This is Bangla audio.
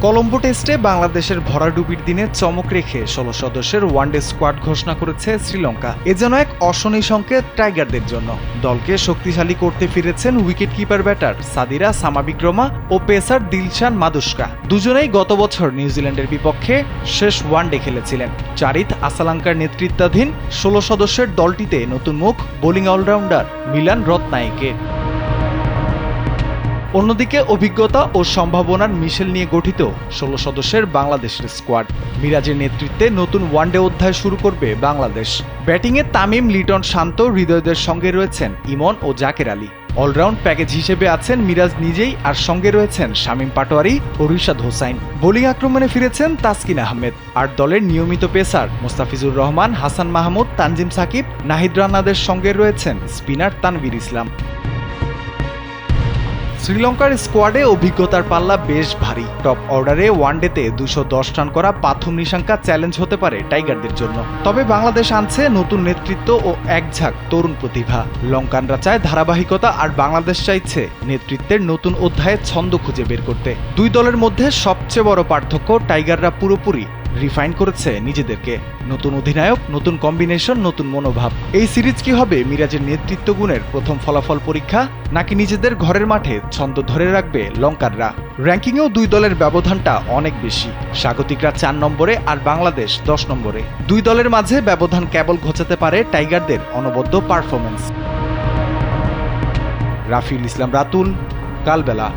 কলম্বো টেস্টে বাংলাদেশের ভরাডুবির দিনে চমক রেখে ১৬ সদস্যের ওয়ানডে স্কোয়াড ঘোষণা করেছে শ্রীলঙ্কা। এ যেন এক অশনি সংকেত টাইগারদের জন্য। দলকে শক্তিশালী করতে ফিরেছেন উইকেট কিপার ব্যাটার সাদিরা সামাবিক্রমা ও পেসার দিলশান মাদুস্কা। দুজনেই গত বছর নিউজিল্যান্ডের বিপক্ষে শেষ ওয়ানডে খেলেছিলেন। চারিত আসালাঙ্কার নেতৃত্বাধীন ১৬ সদস্যের দলটিতে নতুন মুখ বোলিং অলরাউন্ডার মিলান রত্নায়েকে। অন্যদিকে অভিজ্ঞতা ও সম্ভাবনার মিশেল নিয়ে গঠিত ১৬ সদস্যের বাংলাদেশের স্কোয়াড। মিরাজের নেতৃত্বে নতুন ওয়ানডে অধ্যায় শুরু করবে বাংলাদেশ। ব্যাটিংয়ে তামিম, লিটন, শান্ত, হৃদয়দের সঙ্গে রয়েছেন ইমন ও জাকের আলী। অলরাউন্ড প্যাকেজ হিসেবে আছেন মিরাজ নিজেই, আর সঙ্গে রয়েছেন শামীম পাটোয়ারি ও রিশাদ হোসাইন। বোলিং আক্রমণে ফিরেছেন তাসকিন আহমেদ। আর দলের নিয়মিত পেসার মোস্তাফিজুর রহমান, হাসান মাহমুদ, তানজিম সাকিব, নাহিদ রানাদের সঙ্গে রয়েছেন স্পিনার তানভীর ইসলাম। শ্রীলঙ্কার স্কোয়াডে অভিজ্ঞতার পাল্লা বেশ ভারী। টপ অর্ডারে ওয়ানডেতে ২১০ রান করা পাথুম নিশাঙ্কা চ্যালেঞ্জ হতে পারে টাইগারদের জন্য। তবে বাংলাদেশ আনছে নতুন নেতৃত্ব ও একঝাঁক তরুণ প্রতিভা। লঙ্কানরা চায় ধারাবাহিকতা, আর বাংলাদেশ চাইছে নেতৃত্বের নতুন অধ্যায়ে ছন্দ খুঁজে বের করতে। দুই দলের মধ্যে সবচেয়ে বড় পার্থক্য, টাইগাররা পুরোপুরি রিফাইন করেছে নিজেদেরকে। নতুন অধিনায়ক, নতুন কম্বিনেশন, নতুন মনোভাব। এই সিরিজ কি হবে মিরাজের নেতৃত্ব গুণের প্রথম ফলাফল পরীক্ষা, নাকি নিজেদের ঘরের মাঠে ছন্দ ধরে রাখবে লঙ্কানরা? র্যাঙ্কিংয়েও দুই দলের ব্যবধানটা অনেক বেশি। স্বাগতিকরা ৪ নম্বরে আর বাংলাদেশ ১০ নম্বরে। দুই দলের মাঝে ব্যবধান কেবল ঘোচাতে পারে টাইগারদের অনবদ্য পারফরমেন্স। রাফিউল ইসলাম রাতুল, কালবেলা।